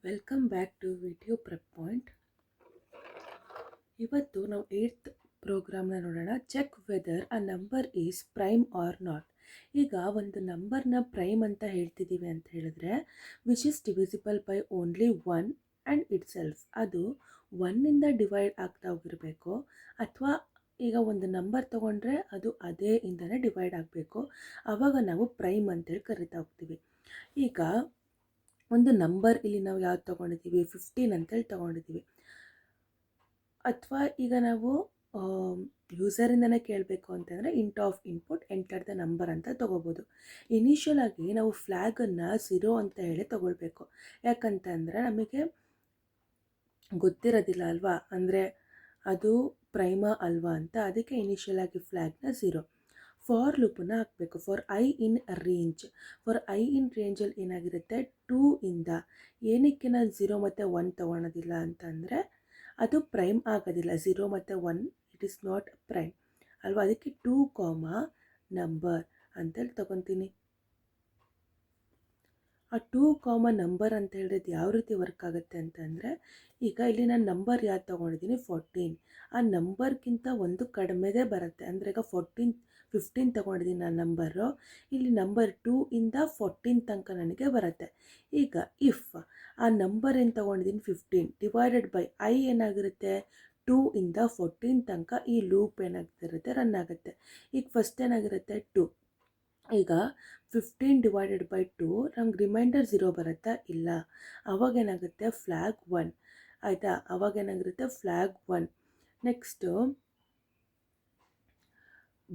Welcome back to video prep point. ಇವತ್ತು ನಾವು 8th ಪ್ರೋಗ್ರಾಮ್ನ ನೋಡೋಣ. Check whether a number is prime or not. ಈಗ ಒಂದು ನಂಬರ್ನ ಪ್ರೈಮ್ ಅಂತ ಹೇಳ್ತಿದ್ದೀವಿ ಅಂತ ಹೇಳಿದ್ರೆ which is divisible by only one and itself. ಅದು ಒನ್ನಿಂದ ಡಿವೈಡ್ ಆಗ್ತಾ ಹೋಗಿರಬೇಕು, ಅಥವಾ ಈಗ ಒಂದು ನಂಬರ್ ತೊಗೊಂಡ್ರೆ ಅದು ಅದೇ ಇಂದನೇ ಡಿವೈಡ್ ಆಗಬೇಕು, ಆವಾಗ ನಾವು ಪ್ರೈಮ್ ಅಂತೇಳಿ ಕರಿತಾ ಹೋಗ್ತೀವಿ. ಈಗ ಒಂದು ನಂಬರ್ ಇಲ್ಲಿ ನಾವು ಯಾವ್ದು ತೊಗೊಂಡಿದ್ದೀವಿ, 15 ಅಂತೇಳಿ ತೊಗೊಂಡಿದ್ದೀವಿ. ಅಥವಾ ಈಗ ನಾವು ಯೂಸರಿಂದನೇ ಕೇಳಬೇಕು ಅಂತಂದರೆ int of input enter the number ಅಂತ ತೊಗೋಬೋದು. ಇನಿಷಿಯಲ್ ಆಗಿ ನಾವು ಫ್ಲ್ಯಾಗನ್ನು 0 ಅಂತ ಹೇಳಿ ತೊಗೊಳ್ಬೇಕು. ಯಾಕಂತಂದರೆ ನಮಗೆ ಗೊತ್ತಿರೋದಿಲ್ಲ ಅಲ್ವಾ, ಅಂದರೆ ಅದು ಪ್ರೈಮಾ ಅಲ್ವಾ ಅಂತ. ಅದಕ್ಕೆ ಇನಿಷಿಯಲ್ ಆಗಿ ಫ್ಲ್ಯಾಗ್ನ 0. ಫಾರ್ ಲೂಪನ್ನು ಹಾಕಬೇಕು. For I in range. For I ಇನ್ ರೇಂಜಲ್ಲಿ ಏನಾಗಿರುತ್ತೆ, 2 ಇಂದ. ಏನಕ್ಕೆ ನಾನು 0 ಮತ್ತು 1 ತೊಗೊಳೋದಿಲ್ಲ ಅಂತಂದರೆ ಅದು ಪ್ರೈಮ್ ಆಗೋದಿಲ್ಲ. 0 ಮತ್ತು 1 ಇಟ್ ಈಸ್ ನಾಟ್ ಪ್ರೈಮ್ ಅಲ್ವಾ. ಅದಕ್ಕೆ 2, ನಂಬರ್ ಅಂತೇಳಿ ತೊಗೊತೀನಿ. ಆ 2, ನಂಬರ್ ಅಂತ ಹೇಳಿದ್ರೆ ಯಾವ ರೀತಿ ವರ್ಕ್ ಆಗುತ್ತೆ ಅಂತಂದರೆ, ಈಗ ಇಲ್ಲಿ ನಾನು ನಂಬರ್ ಯಾವ್ದು ತೊಗೊಂಡಿದ್ದೀನಿ, 14. ಆ ನಂಬರ್ಗಿಂತ ಒಂದು ಕಡಿಮೆದೇ ಬರುತ್ತೆ. ಅಂದರೆ ಈಗ 15 ತೊಗೊಂಡಿದ್ದೀನಿ ನಾನು ನಂಬರು. ಇಲ್ಲಿ ನಂಬರ್ 2 ಇಂದ 14 ತನಕ ನನಗೆ ಬರುತ್ತೆ. ಈಗ ಇಫ್ ಆ ನಂಬರ್ ಏನು ತೊಗೊಂಡಿದ್ದೀನಿ 15 ಡಿವೈಡೆಡ್ ಬೈ ಐ ಏನಾಗಿರುತ್ತೆ, 2 ಇಂದ 14 ತನಕ ಈ ಲೂಪ್ ಏನಾಗ್ತಿರುತ್ತೆ, ರನ್ ಆಗುತ್ತೆ. ಈಗ ಫಸ್ಟ್ ಏನಾಗಿರುತ್ತೆ 2. ಈಗ 15 ಡಿವೈಡೆಡ್ ಬೈ 2 ನಮ್ಗೆ ರಿಮೈಂಡರ್ 0 ಬರುತ್ತಾ, ಇಲ್ಲ. ಅವಾಗೇನಾಗುತ್ತೆ ಫ್ಲ್ಯಾಗ್ 1 ಆಯಿತಾ. ಅವಾಗೇನಾಗಿರುತ್ತೆ ಫ್ಲ್ಯಾಗ್ 1. Next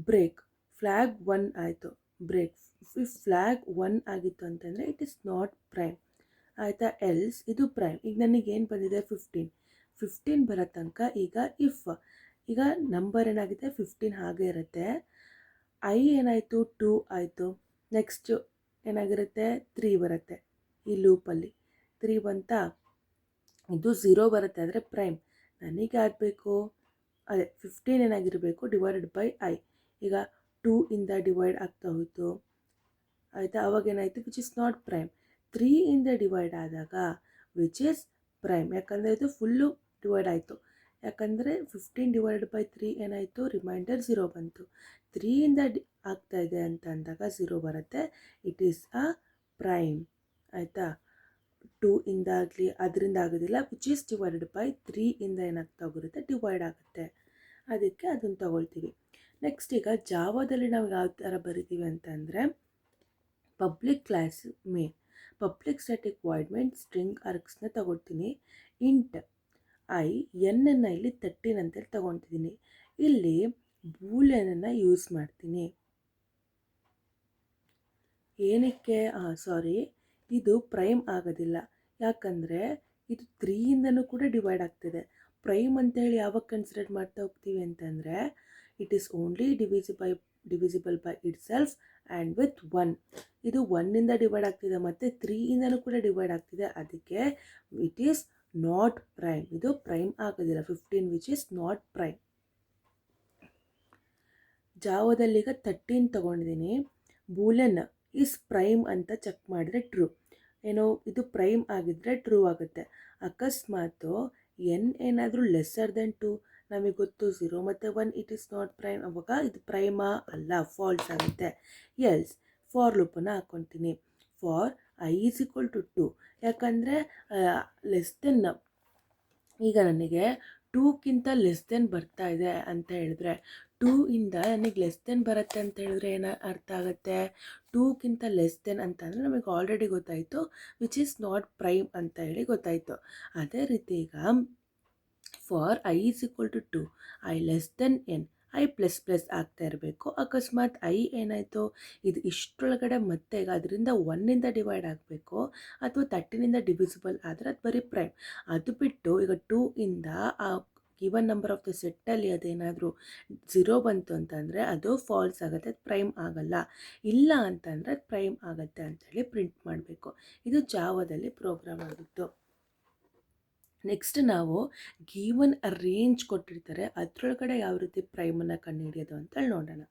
break. ಫ್ಲ್ಯಾಗ್ 1 ಆಯಿತು, ಬ್ರೇಕ್. ಇಫ್ ಫ್ಲ್ಯಾಗ್ 1 ಆಗಿತ್ತು ಅಂತಂದರೆ ಇಟ್ ಈಸ್ ನಾಟ್ ಪ್ರೈಮ್ ಆಯಿತಾ. ಎಲ್ಸ್ ಇದು ಪ್ರೈಮ್. ಈಗ ನನಗೇನು ಬಂದಿದೆ 15 ಬರೋ ತನಕ. ಈಗ ಇಫ್ ಈಗ ನಂಬರ್ ಏನಾಗಿದೆ 15 ಹಾಗೆ ಇರುತ್ತೆ. ಐ ಏನಾಯಿತು 2 ಆಯಿತು. ನೆಕ್ಸ್ಟು ಏನಾಗಿರುತ್ತೆ 3 ಬರುತ್ತೆ. ಈ ಲೂಪಲ್ಲಿ 3 ಬಂತಾ, ಇದು 0 ಬರುತ್ತೆ. ಆದರೆ ಪ್ರೈಮ್ ನನಗೆ ಆಗಬೇಕು ಅದೇ 15 ಏನಾಗಿರಬೇಕು ಡಿವೈಡೆಡ್ ಬೈ ಐ. ಈಗ 2 ಇಂದ ಡಿವೈಡ್ ಆಗ್ತಾ ಹೋಯಿತು ಆಯಿತಾ. ಅವಾಗೇನಾಯಿತು ವಿಚ್ ಇಸ್ ನಾಟ್ ಪ್ರೈಮ್. 3 ಇಂದ ಡಿವೈಡ್ ಆದಾಗ ವಿಚ್ ಇಸ್ ಪ್ರೈಮ್, ಯಾಕಂದರೆ ಇದು ಫುಲ್ಲು ಡಿವೈಡ್ ಆಯಿತು. ಯಾಕಂದರೆ 15 ಡಿವೈಡೆಡ್ ಬೈ 3 ಏನಾಯಿತು, ರಿಮೈಂಡರ್ 0 ಬಂತು. 3 ಇಂದ ಆಗ್ತಾ ಇದೆ ಅಂತ ಅಂದಾಗ 0 ಬರುತ್ತೆ. ಇಟ್ ಈಸ್ ಅ ಪ್ರೈಮ್ ಆಯಿತಾ. 2 ಇಂದ ಆಗಲಿ ಅದರಿಂದ ಆಗೋದಿಲ್ಲ. ವಿಚ್ ಈಸ್ ಡಿವೈಡೆಡ್ ಬೈ 3 ಇಂದ ಏನಾಗ್ತಾ ಹೋಗಿರುತ್ತೆ, ಡಿವೈಡ್ ಆಗುತ್ತೆ. ಅದಕ್ಕೆ ಅದನ್ನು ತಗೊಳ್ತೀವಿ. ನೆಕ್ಸ್ಟ್ ಈಗ ಜಾವಾದಲ್ಲಿ ನಾವು ಯಾವ ಥರ ಬರಿತೀವಿ ಅಂತಂದರೆ, public class main, public static void main string ಆರ್ಗ್ಸ್ನ ತಗೊಳ್ತೀನಿ. ಇಂಟ್ ಐ ಎನ್ನನ್ನು ಇಲ್ಲಿ 13 ಅಂತೇಳಿ ತಗೊತಿದ್ದೀನಿ. ಇಲ್ಲಿ ಬೂಲಿಯನನ್ನು ಯೂಸ್ ಮಾಡ್ತೀನಿ. ಏನಕ್ಕೆ ಇದು ಪ್ರೈಮ್ ಆಗೋದಿಲ್ಲ. ಯಾಕಂದರೆ ಇದು 3 ಇಂದನೂ ಕೂಡ ಡಿವೈಡ್ ಆಗ್ತಿದೆ. ಪ್ರೈಮ್ ಅಂತೇಳಿ ಯಾವಾಗ ಕನ್ಸಿಡರ್ ಮಾಡ್ತಾ ಹೋಗ್ತೀವಿ ಅಂತಂದರೆ it is only divisible by it self and with 1. ಇದು 1ಇಂದ ಡಿವೈಡ್ ಆಗ್ತಿದೆ ಮತ್ತು 3 ಇಂದನೂ ಕೂಡ ಡಿವೈಡ್ ಆಗ್ತಿದೆ. ಅದಕ್ಕೆ ಇಟ್ ಈಸ್ ನಾಟ್ ಪ್ರೈಮ್. ಇದು ಪ್ರೈಮ್ ಆಗೋದಿಲ್ಲ. 15 ವಿಚ್ ಈಸ್ ನಾಟ್ ಪ್ರೈಮ್. ಜಾವದಲ್ಲಿ ಈಗ 13 ತೊಗೊಂಡಿದ್ದೀನಿ. ಬೂಲೆನ್ ಈಸ್ ಪ್ರೈಮ್ ಅಂತ ಚೆಕ್ ಮಾಡಿದ್ರೆ ಟ್ರೂ. ಏನೋ ಇದು ಪ್ರೈಮ್ ಆಗಿದ್ದರೆ ಟ್ರೂ ಆಗುತ್ತೆ. ಅಕಸ್ಮಾತು ಎನ್ ಏನಾದರೂ ಲೆಸ್ಸರ್ ದೆನ್ 2, ನಮಗೆ ಗೊತ್ತು 0 ಮತ್ತು 1 ಇಟ್ ಈಸ್ ನಾಟ್ ಪ್ರೈಮ್, ಅವಾಗ ಇದು ಪ್ರೈಮಾ ಅಲ್ಲ, ಫಾಲ್ಸ್ ಆಗುತ್ತೆ. ಎಲ್ಸ್ ಫಾರ್ ಲೂಪನ್ನು ಹಾಕ್ಕೊತೀನಿ. For I is equal to 2, ಯಾಕಂದರೆ ಲೆಸ್ ದೆನ್, ಈಗ ನನಗೆ 2ಗಿಂತ ಲೆಸ್ ದೆನ್ ಬರ್ತಾ ಇದೆ ಅಂತ ಹೇಳಿದ್ರೆ, 2 ಇಂದ ನನಗೆ ಲೆಸ್ ದೆನ್ ಬರುತ್ತೆ ಅಂತ ಹೇಳಿದ್ರೆ ಏನು ಅರ್ಥ ಆಗುತ್ತೆ, 2ಗಿಂತ ಲೆಸ್ ದೆನ್ ಅಂತಂದರೆ ನಮಗೆ ಆಲ್ರೆಡಿ ಗೊತ್ತಾಯಿತು ವಿಚ್ ಈಸ್ ನಾಟ್ ಪ್ರೈಮ್ ಅಂತ ಹೇಳಿ ಗೊತ್ತಾಯಿತು. ಅದೇ ರೀತಿ ಈಗ for I is equal to 2, I less than n, I plus plus ಆಗ್ತಾ ಇರಬೇಕು. ಅಕಸ್ಮಾತ್ ಐ ಏನಾಯಿತು, ಇದು ಇಷ್ಟರೊಳಗಡೆ ಮತ್ತೆ ಈಗ ಅದರಿಂದ 1ಇಂದ ಡಿವೈಡ್ ಆಗಬೇಕು ಅಥವಾ 13ಇಂದ ಡಿವಿಸಿಬಲ್ ಆದರೆ ಅದು ಬರೀ ಪ್ರೈಮ್. ಅದು ಬಿಟ್ಟು ಈಗ 2 ಇಂದ ಆ ಗಿವನ್ ನಂಬರ್ ಆಫ್ ದ ಸೆಟ್ಟಲ್ಲಿ ಅದೇನಾದರೂ 0 ಬಂತು ಅಂತಂದರೆ ಅದು ಫಾಲ್ಸ್ ಆಗುತ್ತೆ, ಅದು ಪ್ರೈಮ್ ಆಗಲ್ಲ. ಇಲ್ಲ ಅಂತಂದರೆ ಅದು ಪ್ರೈಮ್ ಆಗುತ್ತೆ ಅಂಥೇಳಿ ಪ್ರಿಂಟ್ ಮಾಡಬೇಕು. ಇದು ಜಾವದಲ್ಲಿ ಪ್ರೋಗ್ರಾಮ್ ಆಗಿತ್ತು. ನೆಕ್ಸ್ಟ್ ನಾವು ಗಿವನ್ ರೇಂಜ್ ಕೊಟ್ಟಿರ್ತಾರೆ, ಅದರೊಳಗಡೆ ಯಾವ ರೀತಿ ಪ್ರೈಮನ್ನು ಕಂಡುಹಿಡಿಯೋದು ಅಂತೇಳಿ ನೋಡೋಣ.